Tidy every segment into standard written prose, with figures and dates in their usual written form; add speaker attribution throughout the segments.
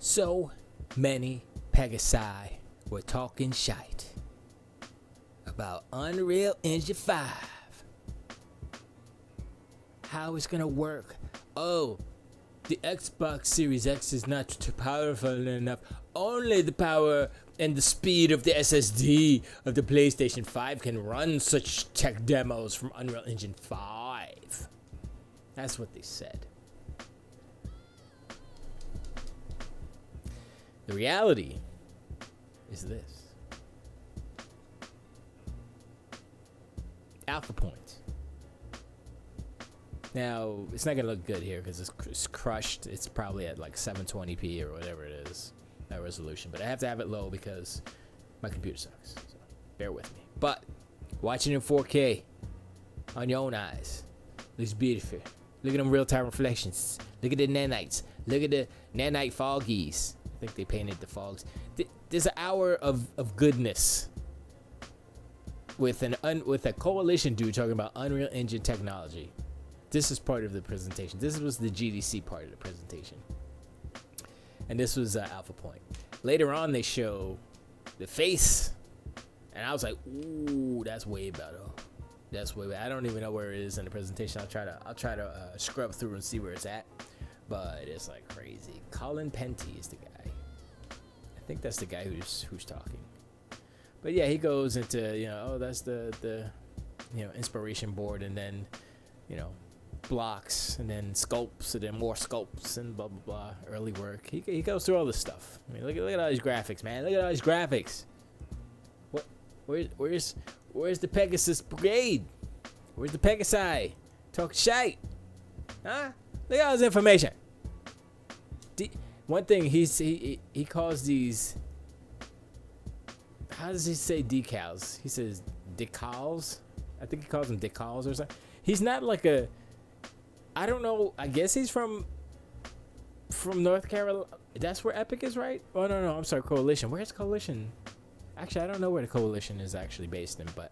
Speaker 1: So many Pegasi were talking shite about Unreal Engine 5. How it's gonna work. Oh, the Xbox Series X is not too powerful enough. Only the power and the speed of the SSD of the PlayStation 5 can run such tech demos from Unreal Engine 5. That's what they said. The reality is this. Alpha points. Now, it's not going to look good here because it's crushed. It's probably at like 720p or whatever it is, that resolution. But I have to have it low because my computer sucks. So bear with me. But watching in 4K on your own eyes looks beautiful. Look at them real-time reflections. Look at the nanites. Look at the nanite foggies. I think they painted the fogs. There's an hour of goodness with a coalition dude talking about Unreal Engine technology. This is part of the presentation. This was the GDC part of the presentation. And this was Alpha Point. Later on, they show the face. And I was like, ooh, that's way better. That's way better. I don't even know where it is in the presentation. I'll try to scrub through and see where it's at. But it's like crazy. Colin Penty is the guy. I think that's the guy who's talking. But yeah, he goes into, oh, that's the inspiration board, and then, blocks, and then sculpts, and then more sculpts, and blah, blah, blah, early work. He goes through all this stuff. I mean, look at all these graphics, man. Look at all these graphics. Where's the Pegasus Brigade? Where's the Pegasi? Talk shite. Huh? Look at all this information. One thing he calls these. How does he say decals? He says decals. I think he calls them decals or something. He's not like a. I don't know. I guess he's from North Carolina. That's where Epic is, right? Oh no, I'm sorry, Coalition. Where's Coalition? Actually, I don't know where the Coalition is actually based in, but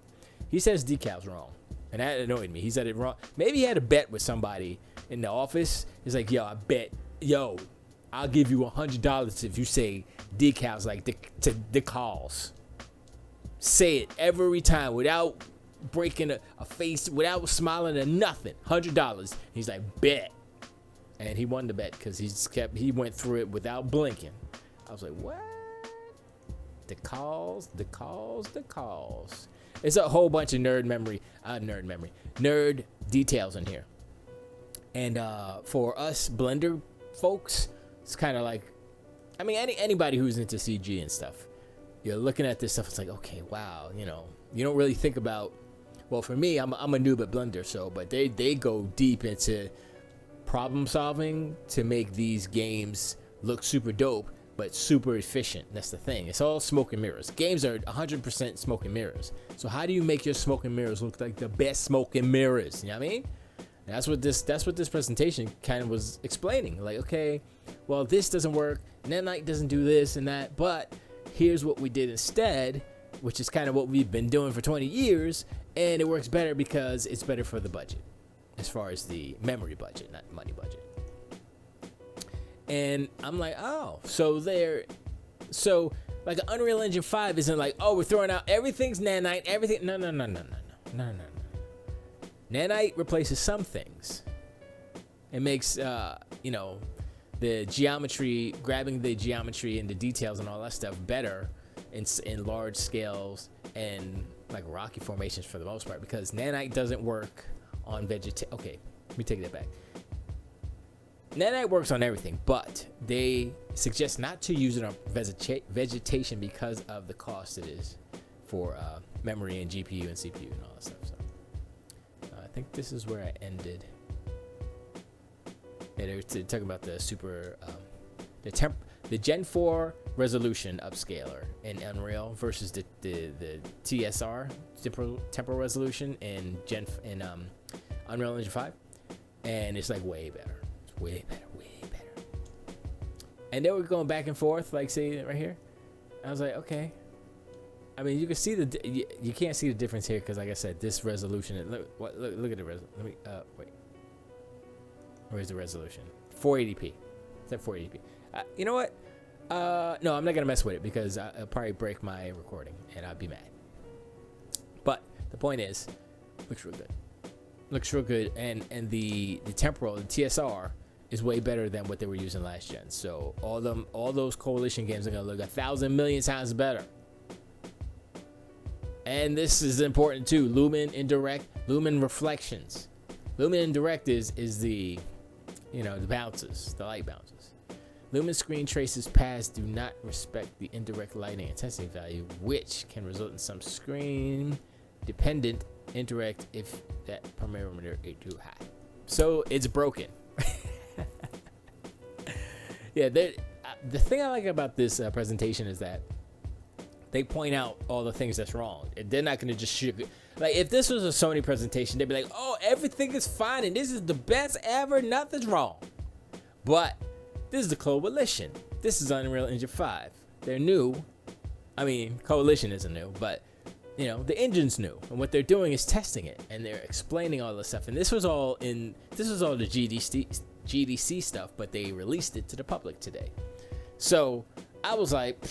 Speaker 1: he says decals wrong, and that annoyed me. He said it wrong. Maybe he had a bet with somebody in the office. He's like, I'll give you $100 if you say decals like decals. Say it every time without breaking a face, without smiling or nothing. $100. He's like, bet. And he won the bet because he went through it without blinking. I was like, what? Decals. It's a whole bunch of nerd details in here. And for us Blender folks, it's kind of like, I mean, anybody who's into CG and stuff, you're looking at this stuff, it's like, okay, wow, you don't really think about, well, for me, I'm a noob at Blender, but they go deep into problem solving to make these games look super dope, but super efficient. That's the thing. It's all smoke and mirrors. Games are 100% smoke and mirrors. So how do you make your smoke and mirrors look like the best smoke and mirrors? You know what I mean? And that's what this presentation kind of was explaining. Like, okay, well, this doesn't work. NANITE doesn't do this and that, but here's what we did instead, which is kind of what we've been doing for 20 years, and it works better because it's better for the budget, as far as the memory budget, not money budget. And I'm like, oh, so like an Unreal Engine 5 isn't like, oh, we're throwing out everything's NANITE, everything. No. NANITE replaces some things. It makes, the geometry, grabbing the geometry and the details and all that stuff better in large scales and like rocky formations for the most part, because NANITE doesn't work on vegetation. Okay, let me take that back. NANITE works on everything, but they suggest not to use it on vegetation because of the cost it is for memory and GPU and CPU and all that stuff. So I think this is where I ended. Yeah, they were talking about the the Gen 4 resolution upscaler in Unreal versus the TSR temporal resolution in Unreal Engine 5, and it's like way better. It's way better. And they were going back and forth, like, see right here. I was like, okay. I mean, you can see you can't see the difference here because, like I said, this resolution. Look at the resolution. Let me wait. Where's the resolution? 480p. It's at 480p. You know what? No, I'm not gonna mess with it because I'll probably break my recording and I'll be mad. But the point is, looks real good. Looks real good, and the temporal, the TSR, is way better than what they were using last gen. So all those coalition games are gonna look 1,000 million times better. And this is important too. Lumen indirect, Lumen reflections. Lumen indirect is the, the bounces, the light bounces. Lumen screen traces paths do not respect the indirect lighting intensity value, which can result in some screen dependent indirect if that parameter is too high. So it's broken. Yeah, the thing I like about this presentation is that they point out all the things that's wrong, and they're not going to just like if this was a Sony presentation, they'd be like, "Oh, everything is fine, and this is the best ever, nothing's wrong." But this is the Coalition. This is Unreal Engine 5. They're new. I mean, Coalition isn't new, but the engine's new, and what they're doing is testing it, and they're explaining all this stuff. And this was all the GDC stuff, but they released it to the public today. So I was like,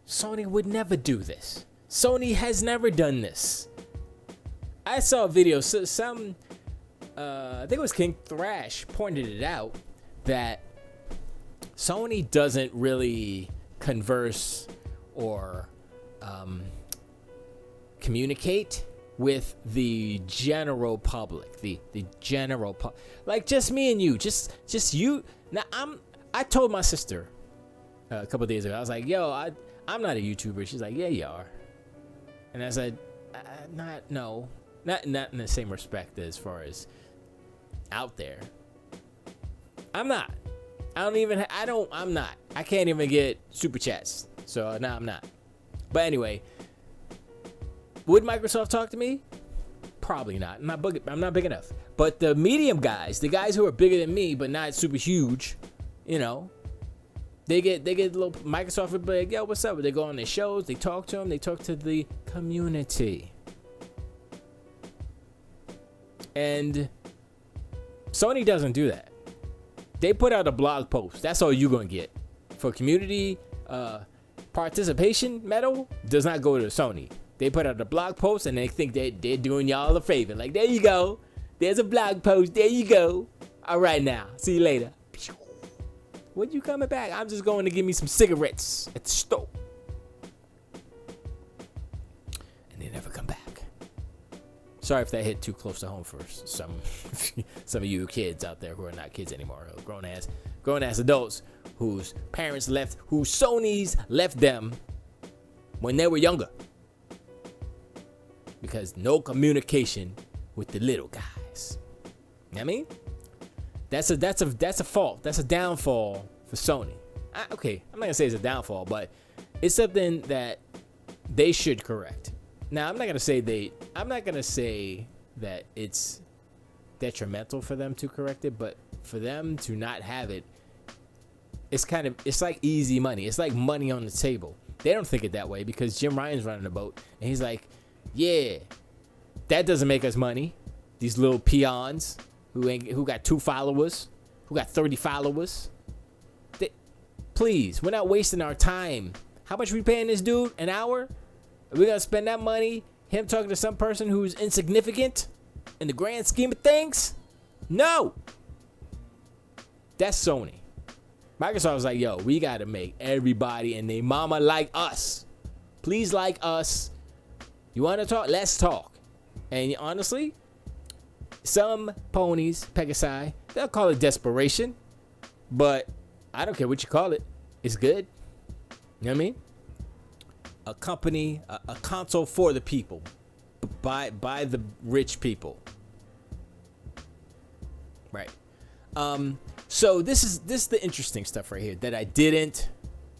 Speaker 1: Sony would never do this. Sony has never done this. I saw a video, I think it was King Thrash pointed it out, that Sony doesn't really converse or communicate with the general public, the general public, like just me and you, just you. Now I told my sister a couple days ago, I was like, yo, I'm not a YouTuber. She's like, yeah, you are. And I said, not in the same respect as far as out there. I'm not. I'm not. I can't even get super chats. So no, I'm not. But anyway, would Microsoft talk to me? Probably not. I'm not big enough. But the medium guys, the guys who are bigger than me but not super huge, they get a little. Microsoft would be like, yo, what's up? They go on their shows, they talk to them, they talk to the community. And Sony doesn't do that. They put out a blog post. That's all you're going to get. For community participation medal, does not go to Sony. They put out a blog post and they think they're doing y'all a favor. Like, there you go. There's a blog post. There you go. All right now. See you later. When you coming back? I'm just going to give me some cigarettes at the store. And they never come back. Sorry if that hit too close to home for some of you kids out there who are not kids anymore, grown ass adults whose parents left, whose Sonys left them when they were younger, because no communication with the little guys. You know what I mean? That's a fault. That's a downfall for Sony. Okay, I'm not gonna say it's a downfall, but it's something that they should correct. Now, I'm not gonna say that it's detrimental for them to correct it, but for them to not have it, it's like easy money. It's like money on the table. They don't think it that way because Jim Ryan's running the boat, and he's like, yeah, that doesn't make us money. These little peons who got 2 followers, who got 30 followers. Please, we're not wasting our time. How much we paying this dude an hour? Are we gonna spend that money, him talking to some person who's insignificant in the grand scheme of things? No. That's Sony. Microsoft was like, yo, we gotta make everybody and they mama like us. Please like us. You wanna talk? Let's talk. And honestly, some ponies, Pegasi, they'll call it desperation, but I don't care what you call it. It's good. You know what I mean? A company, a console for the people, by the rich people. Right. So this is the interesting stuff right here that I didn't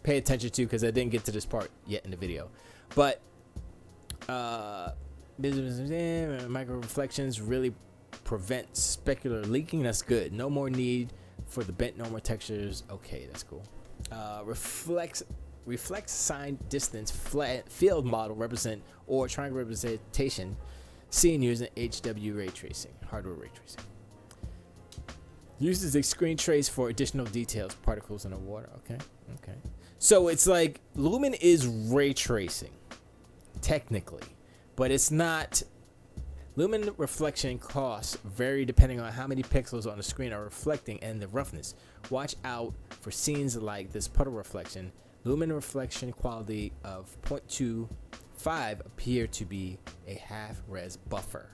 Speaker 1: pay attention to because I didn't get to this part yet in the video. But micro reflections really prevent specular leaking. That's good. No more need for the bent normal textures. Okay, that's cool. Reflex sign distance flat field model represent or triangle representation seen using HW ray tracing, hardware ray tracing. Uses a screen trace for additional details, particles in the water. Okay, Okay. So it's like Lumen is ray tracing, technically, but it's not. Lumen reflection costs vary depending on how many pixels on the screen are reflecting and the roughness. Watch out for scenes like this puddle reflection. Lumen reflection quality of 0.25 appear to be a half res buffer.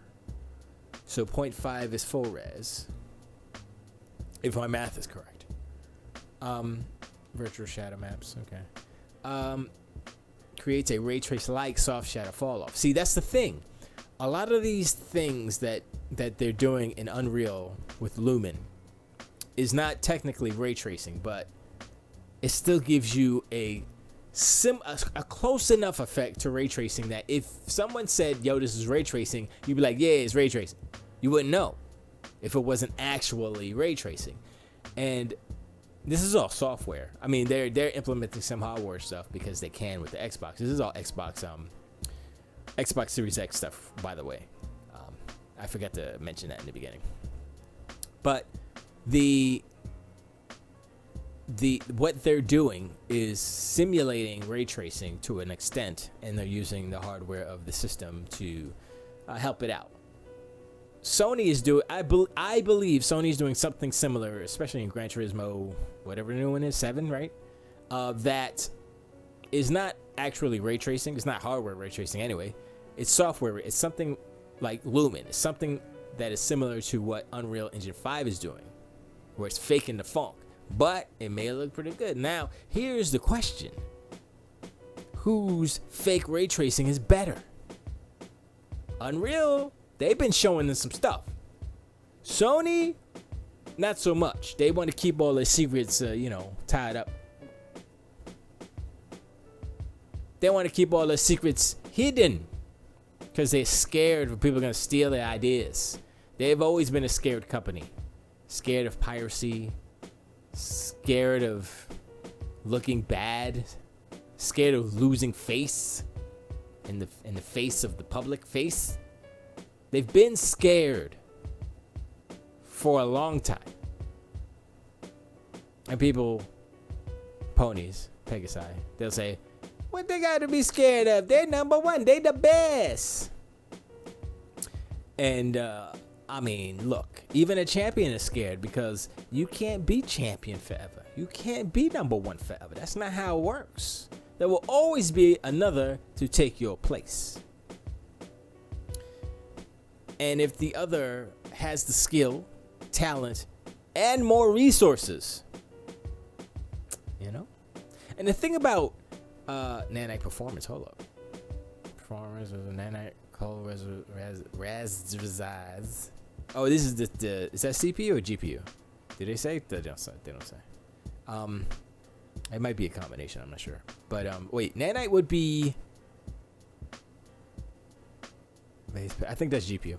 Speaker 1: So 0.5 is full res, if my math is correct. Virtual shadow maps, okay. Creates a ray trace like soft shadow fall off. See, that's the thing. A lot of these things that they're doing in Unreal with Lumen is not technically ray tracing, but it still gives you a close enough effect to ray tracing that if someone said, yo, this is ray tracing, you'd be like, yeah, it's ray tracing. You wouldn't know if it wasn't actually ray tracing. And this is all software. I mean, they're implementing some hardware stuff because they can with the Xbox. This is all Xbox Series X stuff, by the way. I forgot to mention that in the beginning. But what they're doing is simulating ray tracing to an extent, and they're using the hardware of the system to help it out. Sony is doing, I believe Sony is doing something similar, especially in Gran Turismo, whatever the new one is, 7, right? That is not actually ray tracing. It's not hardware ray tracing anyway. It's software. It's something like Lumen. It's something that is similar to what Unreal Engine 5 is doing, where it's faking the funk. But it may look pretty good. Now, here's the question. Whose fake ray tracing is better? Unreal, they've been showing us some stuff. Sony, not so much. They want to keep all their secrets, tied up. They want to keep all their secrets hidden because they're scared of people going to steal their ideas. They've always been a scared company. Scared of piracy. Scared of looking bad. Scared of losing face in the face of the public face. They've been scared for a long time. And people, ponies, Pegasi, they'll say, what they got to be scared of? They're number one. They the best. And, I mean, look, even a champion is scared because you can't be champion forever. You can't be number one forever. That's not how it works. There will always be another to take your place. And if the other has the skill, talent, and more resources, And the thing about NANITE performance, hold up. Performance of the NANITE Cold Raspberries. Oh, this is the is that CPU or GPU? Did they say? They don't say. It might be a combination. I'm not sure. But wait, NANITE would be. I think that's GPU.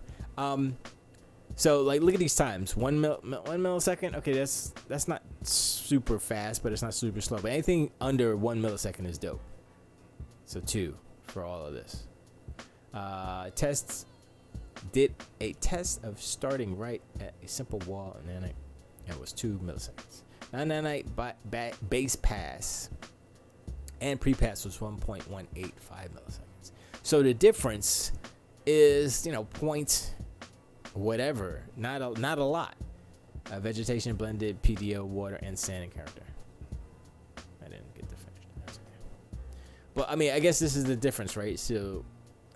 Speaker 1: So like, look at these times. 1 millisecond. Okay, that's not super fast, but it's not super slow. But anything under 1 millisecond is dope. So 2 for all of this. Tests did a test of starting right at a simple wall in NANITE. It was 2 milliseconds. Now NANITE base pass and pre-pass was 1.185 milliseconds. So the difference is, point whatever, not a lot. Vegetation, blended, PDO, water, and sand and character. I didn't get to finish. That's okay. But I mean, I guess this is the difference, right? So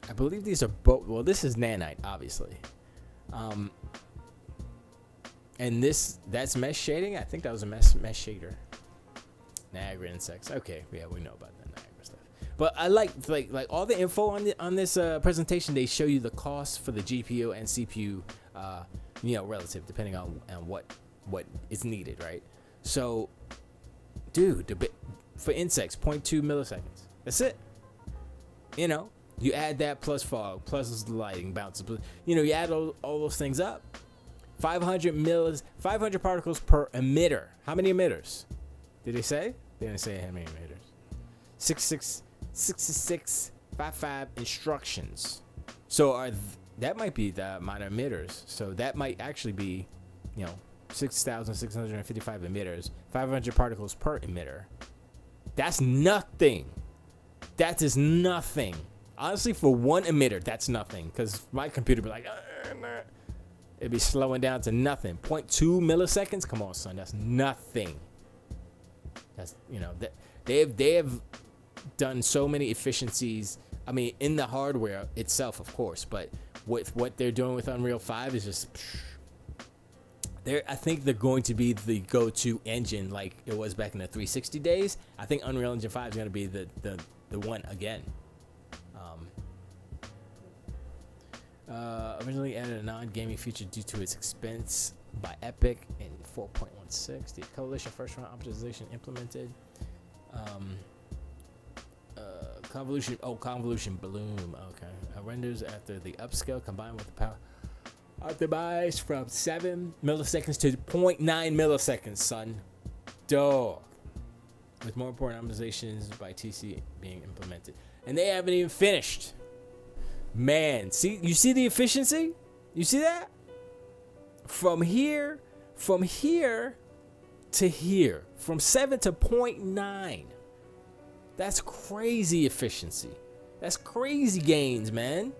Speaker 1: I believe these are both. Well, this is NANITE, obviously. And that's mesh shading. I think that was a mesh shader. Niagara insects. Okay, yeah, we know about that Niagara stuff. But I like all the info on this presentation. They show you the cost for the GPU and CPU, relative depending on what is needed, right? So, dude, for insects, 0.2 milliseconds. That's it. You add that plus fog, plus lighting, bounces. You add all those things up. 500 particles per emitter. How many emitters? Did they say? They didn't say how many emitters. 6655 instructions. So that might be the amount of emitters. So that might actually be, 6,655 emitters. 500 particles per emitter. That's nothing. That is nothing. Honestly, for one emitter, that's nothing. Because my computer be like, it'd be slowing down to nothing. 0.2 milliseconds? Come on, son. That's nothing. That's, that they have done so many efficiencies. I mean, in the hardware itself, of course. But with what they're doing with Unreal 5 is just... I think they're going to be the go-to engine like it was back in the 360 days. I think Unreal Engine 5 is going to be the one again. Originally added a non-gaming feature due to its expense by Epic in 4.16. The Coalition first-round optimization implemented. Convolution Bloom. Okay. Renders after the upscale combined with the power. Optimized from 7 milliseconds to 0.9 milliseconds, son. Dog. With more important optimizations by TC being implemented. And they haven't even finished. Man, you see the efficiency? You see that? From here to here. From 7 to 0.9. That's crazy efficiency. That's crazy gains, man.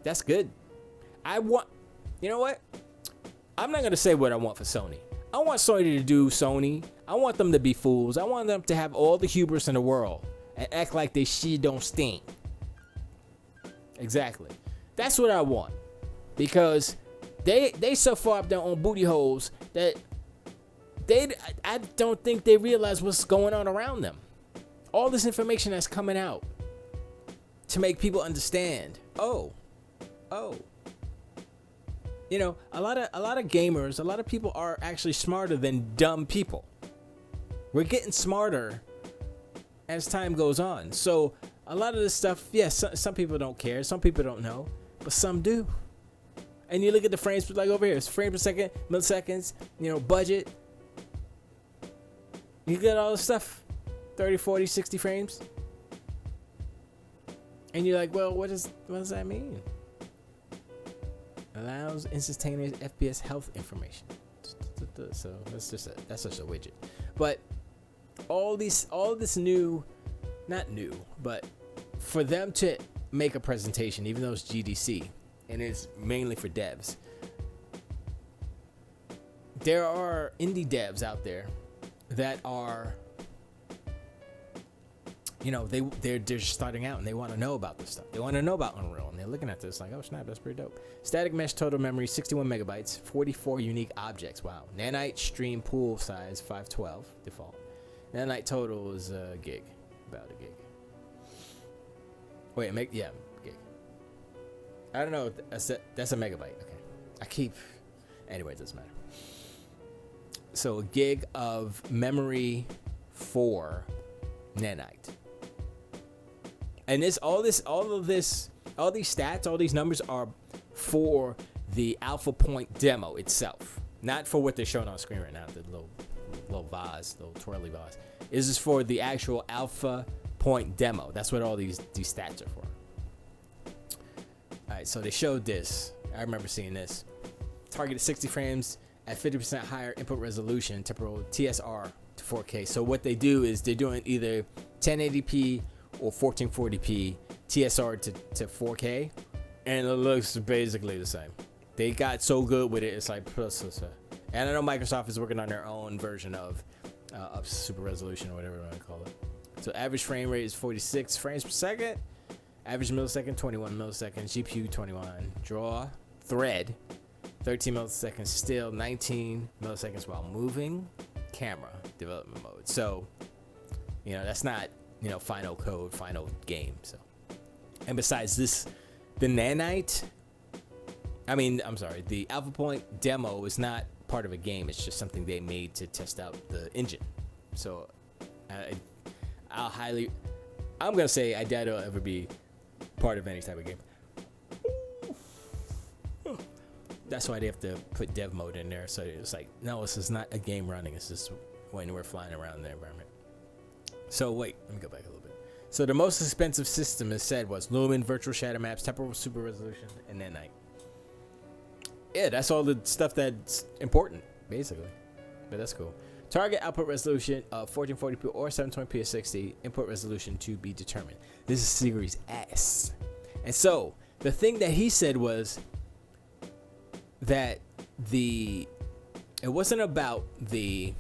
Speaker 1: That's good. You know what? I'm not going to say what I want for Sony. I want Sony to do Sony. I want them to be fools. I want them to have all the hubris in the world and act like they shit don't stink. Exactly. That's what I want. Because they so far up their own booty holes that I don't think they realize what's going on around them. All this information that's coming out to make people understand. Oh. A lot of gamers, a lot of people are actually smarter than dumb people. We're getting smarter as time goes on. So a lot of this stuff, yes, some people don't care, some people don't know, but some do. And you look at the frames, like over here, it's frames per second, milliseconds, budget. You get all this stuff, 30, 40, 60 frames. And you're like, well, what does that mean? Allows instantaneous FPS health information. So that's just a widget. But all this new, not new, but for them to make a presentation, even though it's GDC and it's mainly for devs, there are indie devs out there that are, they're just starting out and they want to know about this stuff. They want to know about Unreal, and they're looking at this like, oh snap, that's pretty dope. Static mesh total memory 61 megabytes, 44 unique objects. Wow. Nanite stream pool size 512 default. Nanite total is a gig, about a gig. Wait, gig. I don't know. That's a megabyte. Okay. Anyway, it doesn't matter. So a gig of memory for Nanite. And all these stats, all these numbers are for the Alpha Point demo itself, not for what they're showing on screen right now. The little vase, little twirly vase. This is for the actual Alpha Point demo. That's what all these stats are for. All right, so they showed this. I remember seeing this. Targeted 60 frames at 50% higher input resolution, temporal TSR to 4K. So what they do is they're doing either 1080p or 1440p TSR to 4K, and it looks basically the same. They got so good with it, it's like plus. And I know Microsoft is working on their own version of super resolution or whatever you want to call it. So average frame rate is 46 frames per second. Average millisecond 21 milliseconds. GPU 21. Draw thread 13 milliseconds. Still 19 milliseconds while moving. Camera development mode. So that's not final code, final game. So, and besides this, the Nanite, the Alpha Point demo is not part of a game. It's just something they made to test out the engine. So I'm gonna say I doubt it'll ever be part of any type of game. That's why they have to put dev mode in there. So it's like, no, this is not a game running. It's just when we're flying around the environment. So wait, let me go back a little bit. So the most expensive system, as said, was Lumen, Virtual Shadow Maps, Temporal Super Resolution, and Nanite. Yeah, that's all the stuff that's important, basically. But that's cool. Target output resolution of 1440p or 720p at 60. Input resolution to be determined. This is Series S. And so the thing that he said was that it was about the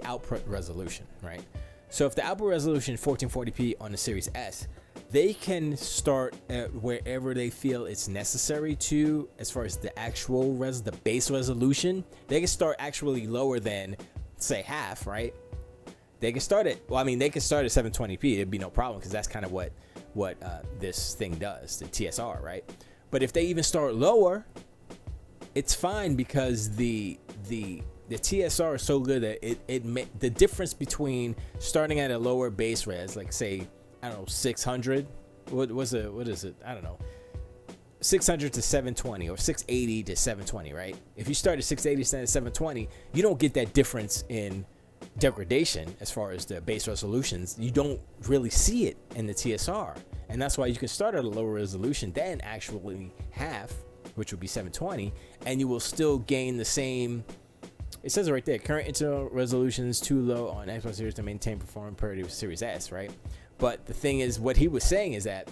Speaker 1: output resolution, right? So if the output resolution is 1440p on the Series S, they can start at wherever they feel it's necessary to, as far as the actual the base resolution. They can start actually lower than, say, half, right? They can start at, they can start at 720p. It'd be no problem, because that's kind of what this thing does, the TSR, right? But if they even start lower, it's fine, because the TSR is so good that the difference between starting at a lower base res, like say, I don't know, 600, what is it? I don't know, 600 to 720 or 680 to 720, right? If you start at 680 to 720, you don't get that difference in degradation as far as the base resolutions. You don't really see it in the TSR, and that's why you can start at a lower resolution than actually half, which would be 720, and you will still gain the same. It says it right there, current internal resolutions too low on Xbox Series to maintain performance parity with Series S, right? But the thing is, what he was saying is that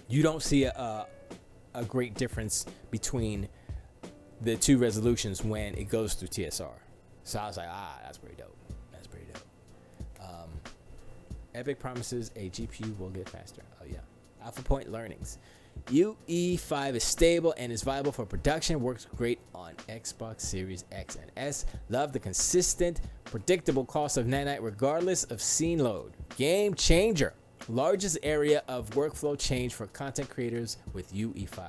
Speaker 1: you don't see a great difference between the two resolutions when it goes through TSR. So I was like, that's pretty dope. That's pretty dope. Epic promises a GPU will get faster. Oh yeah. Alpha Point learnings. UE5 is stable and is viable for production. Works great on Xbox Series X and S. Love the consistent, predictable cost of NANITE regardless of scene load. Game changer. Largest area of workflow change for content creators with UE5.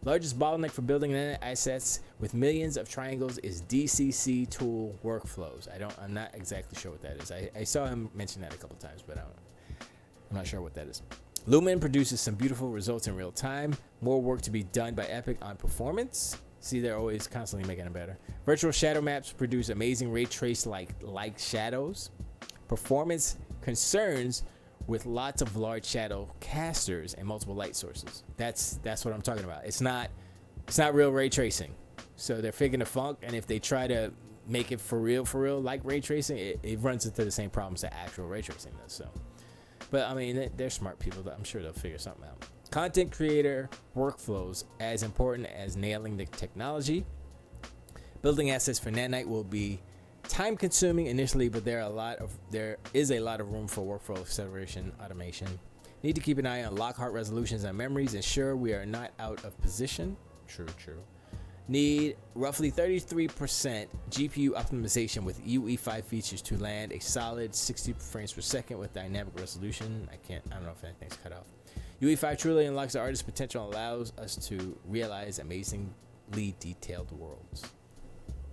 Speaker 1: Largest bottleneck for building NANITE assets with millions of triangles is DCC tool workflows. I'm not exactly sure what that is. I saw him mention that a couple times, but I'm not sure what that is. LUMEN produces some beautiful results in real time. More work to be done by Epic on performance. See, they're always constantly making it better. Virtual shadow maps produce amazing ray trace like shadows. Performance concerns with lots of large shadow casters and multiple light sources. That's what I'm talking about. It's not real ray tracing. So they're faking the funk, and if they try to make it for real like ray tracing, it runs into the same problems that actual ray tracing does. So. But they're smart people. I'm sure they'll figure something out. Content creator workflows as important as nailing the technology. Building assets for NANITE will be time consuming initially, but there is a lot of room for workflow acceleration automation. Need to keep an eye on Lockhart resolutions and memories. Ensure we are not out of position. True. Need roughly 33% GPU optimization with UE5 features to land a solid 60 frames per second with dynamic resolution. I don't know if anything's cut off. UE5 truly unlocks the artist's potential and allows us to realize amazingly detailed worlds.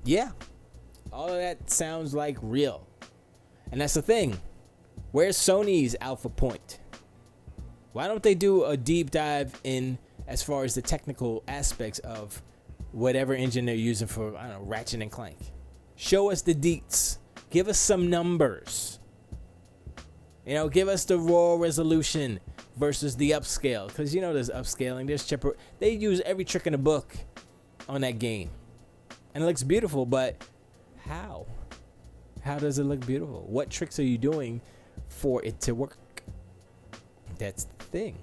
Speaker 1: Yeah, all of that sounds like real. And that's the thing. Where's Sony's Alpha Point? Why don't they do a deep dive in as far as the technical aspects of whatever engine they're using for, I don't know, Ratchet and Clank? Show us the deets. Give us some numbers. Give us the raw resolution versus the upscale. Because, there's upscaling, there's chipper. They use every trick in the book on that game. And it looks beautiful, but how? How does it look beautiful? What tricks are you doing for it to work? That's the thing,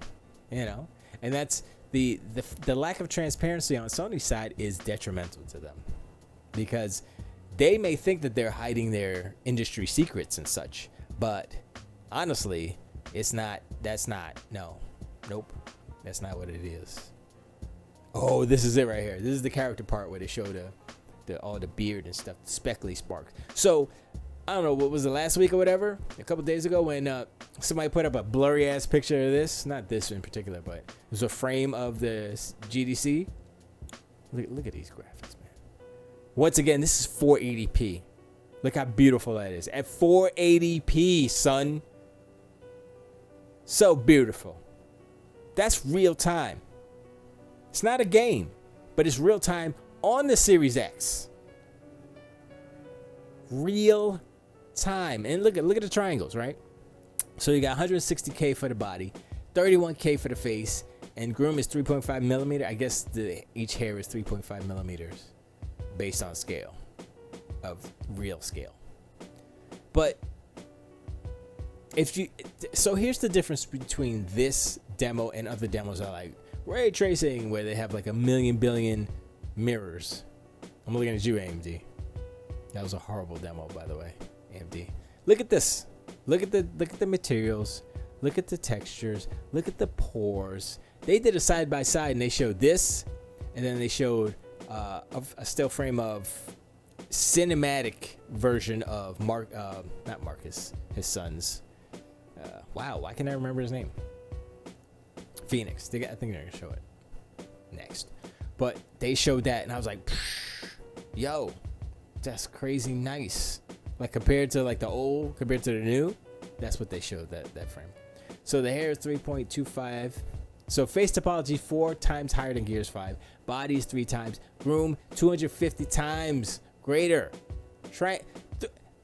Speaker 1: And that's the lack of transparency on Sony's side is detrimental to them, because they may think that they're hiding their industry secrets and such, but honestly, nope, that's not what it is. Oh, this is it right here. This is the character part where they show all the beard and stuff, the speckly sparks. So I don't know, what was it, last week or whatever, a couple days ago, when somebody put up a blurry ass picture of this, not this in particular, but it was a frame of the GDC. Look at these graphics, man. Once again, this is 480p. Look how beautiful that is at 480p, son. So beautiful. That's real time. It's not a game, but it's real time on the Series X. Real time. And look at the triangles, right? So you got 160K for the body, 31K for the face, and groom is 3.5 millimeter. I guess each hair is 3.5 millimeters. based on scale of real scale. But so here's the difference between this demo and other demos that are like ray tracing, where they have like a million billion mirrors. I'm looking at you, AMD. That was a horrible demo, by the way, AMD. Look at this. Look at the materials. Look at the textures. Look at the pores. They did a side by side, and they showed this, and then they showed a still frame of cinematic version of not Marcus, his son's. Wow, why can't I remember his name? Phoenix. I think they're gonna show it next, but they showed that, and I was like, yo, that's crazy nice. Like compared to like the old, compared to the new, that's what they showed that frame. So the hair is 3.25. So face topology 4 times higher than Gears 5. Body is 3 times. Groom 250 times greater.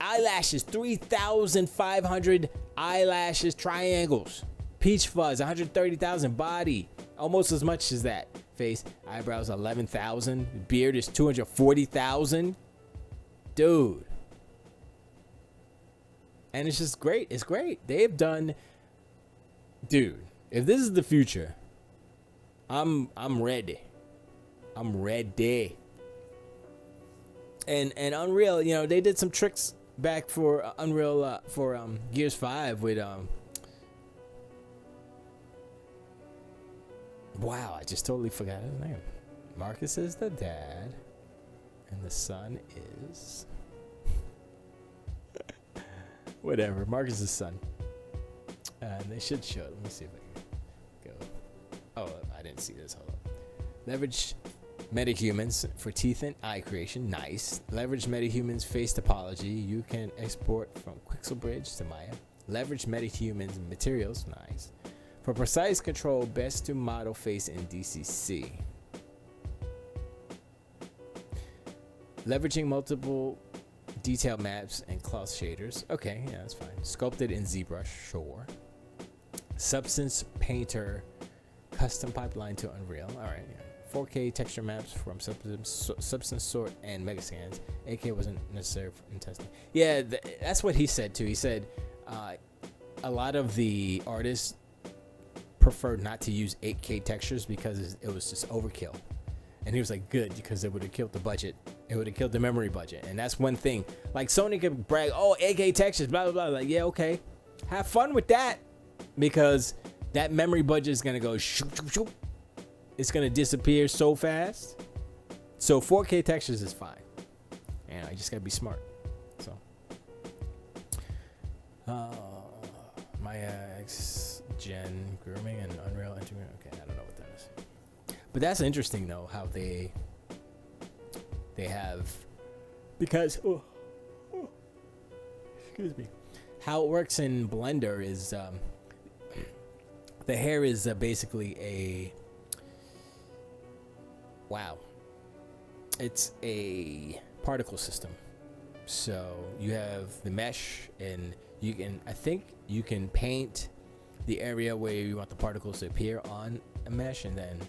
Speaker 1: Eyelashes 3,500 eyelashes triangles. Peach fuzz 130,000. Body almost as much as that. Face eyebrows 11,000. Beard is 240,000. Dude. And it's just great. It's great. They've done, dude. If this is the future, I'm ready. I'm ready. And Unreal, you know, they did some tricks back for Unreal for Gears 5 with wow, I just totally forgot his name. Marcus is the dad, and the son is whatever. Marcus is son. And they should show it. Let me see if I can go. Oh, I didn't see this. Hold up. Leverage metahumans for teeth and eye creation. Nice. Leverage metahumans face topology. You can export from Quixel Bridge to Maya. Leverage metahumans materials. Nice. For precise control, best to model face in DCC. Leveraging multiple detail maps and cloth shaders. Okay, yeah, that's fine. Sculpted in ZBrush, sure. Substance Painter, custom pipeline to Unreal. All right, yeah. 4K texture maps from Substance Sort and Megascans. 8K wasn't necessary in testing. Yeah, that's what he said too. He said a lot of the artists preferred not to use 8K textures because it was just overkill. And he was like, good, because it would have killed the budget. It would have killed the memory budget. And that's one thing. Like Sony could brag, oh, 8K textures, blah, blah, blah. Like, yeah, okay. Have fun with that. Because that memory budget is going to go shoop, shoop, shoop. It's going to disappear so fast. So 4K textures is fine. And I just got to be smart. So. My X-Gen grooming and Unreal Engine. Okay, I don't know what that is. But that's interesting, though, how they have, because, excuse me, how it works in Blender is the hair is basically it's a particle system. So you have the mesh, and I think you can paint the area where you want the particles to appear on a mesh, and then,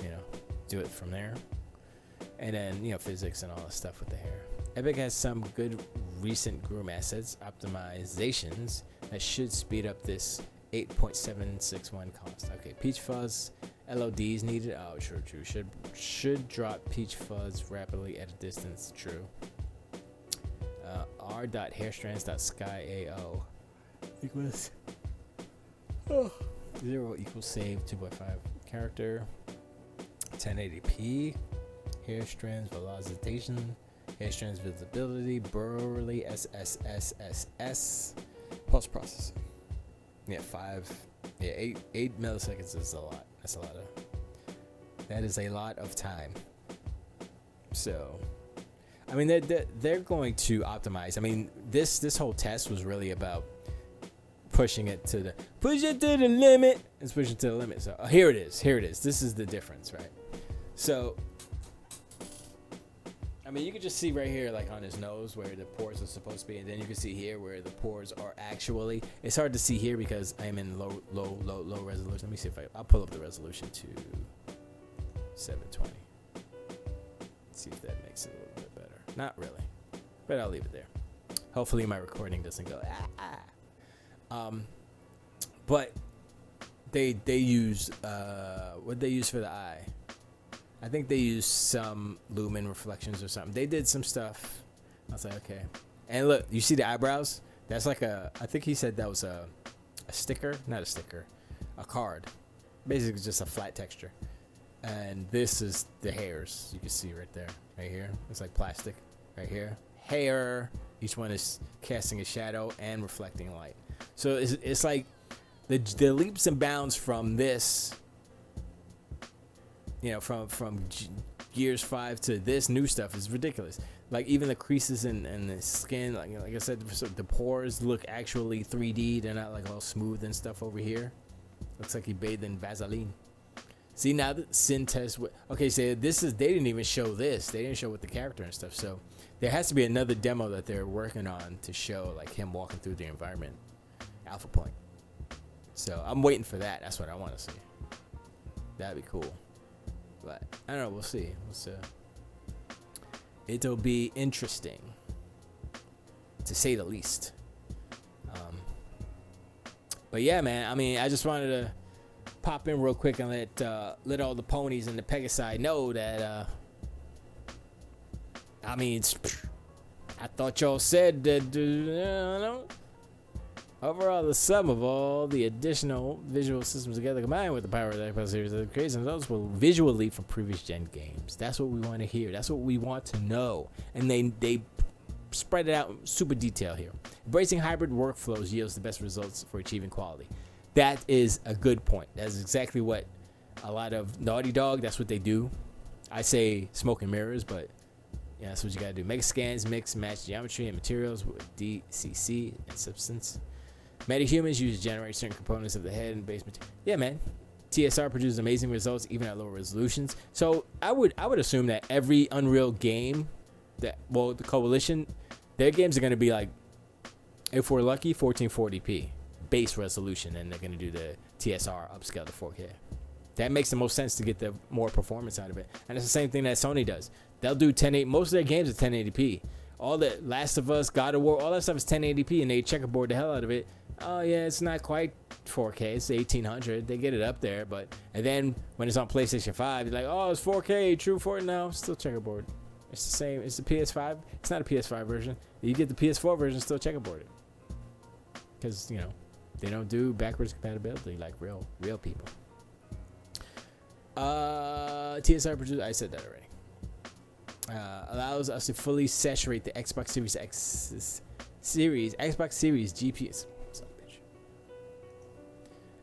Speaker 1: you know, do it from there. And then, you know, physics and all that stuff with the hair. Epic has some good recent groom assets optimizations that should speed up this 8.761 cost. Okay, peach fuzz LODs needed. Oh, true. Should drop peach fuzz rapidly at a distance. True. r.hairstrands.skyao equals 0 equals save 2.5 character 1080p. Hair strands velocization, hair strands visibility, Burley SSSSS, post processing. Yeah, 8 milliseconds is a lot. That is a lot of time. So, I mean, they're going to optimize. I mean, this whole test was really about pushing it to the limit. It's pushing it to the limit. So here it is. This is the difference, right? So, I mean, you can just see right here, like on his nose, where the pores are supposed to be, and then you can see here where the pores are actually. It's hard to see here because I'm in low resolution. Let me see if I'll pull up the resolution to 720. see if that makes it a little bit better. Not really, but I'll leave it there. Hopefully my recording doesn't go but they use what they use for the eye. I think they use some lumen reflections or something. They did some stuff. I was like, okay. And look, you see the eyebrows? That's like I think he said that was a sticker, not a sticker, a card. Basically just a flat texture. And this is the hairs. You can see right there, right here. It's like plastic right here. Hair. Each one is casting a shadow and reflecting light. So it's like the leaps and bounds from this, you know, from Gears 5 to this new stuff is ridiculous. Like even the creases in the skin, like I said, so the pores look actually 3D. They're not like all smooth and stuff over here. Looks like he bathed in Vaseline. See, now the Sin test. Okay, so this is, they didn't even show this. They didn't show with the character and stuff. So there has to be another demo that they're working on to show like him walking through the environment, Alpha Point. So I'm waiting for that. That's what I want to see. That'd be cool. But I don't know. We'll see. It'll be interesting, to say the least. But yeah, man. I mean, I just wanted to pop in real quick and let all the ponies and the Pegasi know that. I mean, I thought y'all said that. Overall, the sum of all the additional visual systems together combined with the power of the Xbox Series of creating results will visually from previous gen games. That's what we want to hear. That's what we want to know. And they spread it out in super detail here. Embracing hybrid workflows yields the best results for achieving quality. That is a good point. That's exactly what a lot of Naughty Dog, that's what they do. I say smoke and mirrors, but yeah, that's what you got to do. Make scans, mix, match geometry and materials with DCC and substance. Metahumans use to generate certain components of the head and base material. Yeah, man. TSR produces amazing results even at lower resolutions. So I would assume that every Unreal game the Coalition, their games are going to be like, if we're lucky, 1440p base resolution, and they're going to do the TSR upscale to 4K. That makes the most sense to get the more performance out of it. And it's the same thing that Sony does. They'll do 1080. Most of their games are 1080p. All the Last of Us, God of War, all that stuff is 1080p, and they checkerboard the hell out of it. Oh yeah, it's not quite 4K. It's 1800. They get it up there, and then when it's on PlayStation 5, you're like, oh, it's 4K, true for it now. Still checkerboard. It's the same. It's the PS5. It's not a PS5 version. You get the PS4 version, still checkerboarded. Because they don't do backwards compatibility like real people. TSR producer, I said that already. Allows us to fully saturate the Xbox Series Xbox Series GPUs.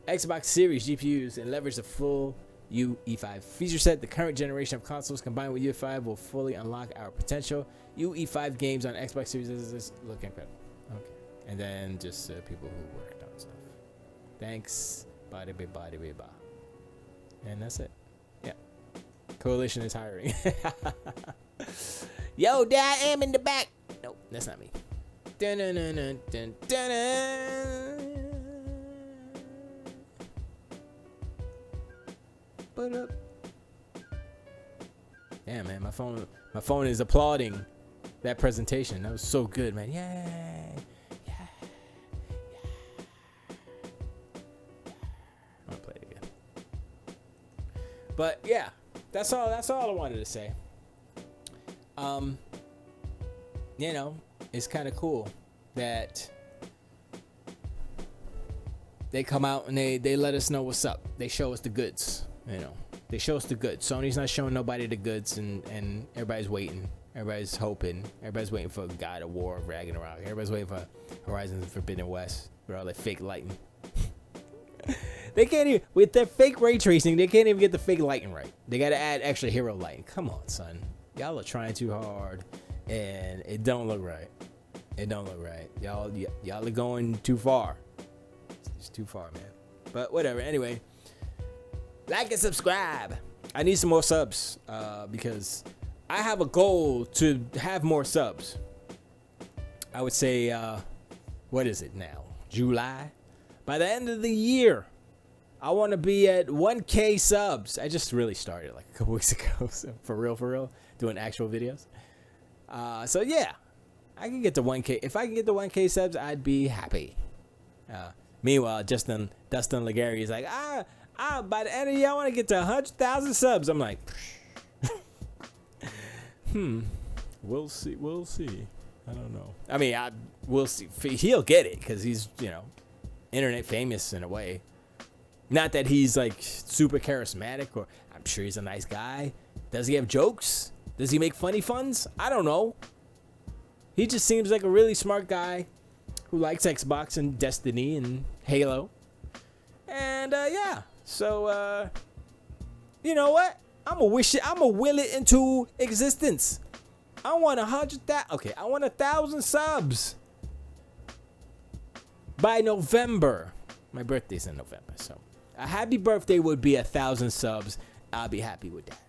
Speaker 1: Xbox Series GPUs and leverage the full UE5 feature set. The current generation of consoles combined with UE5 will fully unlock our potential. UE5 games on Xbox Series look incredible. Okay, and then just people who worked on stuff. Thanks, body. And that's it. Yeah, Coalition is hiring. Yo, there I am in the back. Nope, that's not me. Damn, man, my phone is applauding that presentation. That was so good, man. Yay. I'm gonna play it again. But yeah, that's all I wanted to say. It's kind of cool that they come out and they let us know what's up. They show us the goods. They show us the goods. Sony's not showing nobody the goods, and everybody's waiting. Everybody's hoping. Everybody's waiting for God of War, Ragnarok. Everybody's waiting for Horizon Forbidden West with all that fake lighting. They can't even, with their fake ray tracing, they can't even get the fake lighting right. They got to add extra hero lighting. Come on, son. Y'all are trying too hard, and it don't look right. Y'all are going too far. It's too far, man. But whatever. Anyway, like and subscribe. I need some more subs because I have a goal to have more subs. I would say, what is it now? July? By the end of the year, I want to be at 1K subs. I just really started like a couple weeks ago. So for real. doing actual videos. So yeah, I can get to 1K. If I can get to 1K subs, I'd be happy. Meanwhile, Dustin Legary is like, by the end of the year, I want to get to 100,000 subs. I'm like, we'll see. I don't know. I mean, we'll see. He'll get it because he's, internet famous in a way. Not that he's like super charismatic, or I'm sure he's a nice guy. Does he have jokes? Does he make funny funs? I don't know. He just seems like a really smart guy who likes Xbox and Destiny and Halo. And yeah, so you know what? I'm gonna will it into existence. I want 100,000. Okay, I want 1,000 subs by November. My birthday's in November, so a happy birthday would be 1,000 subs. I'll be happy with that.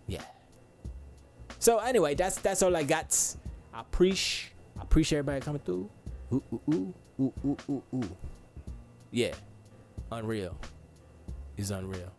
Speaker 1: Yeah. So anyway, that's all I got. I appreciate everybody coming through. Ooh. Yeah. Unreal is unreal.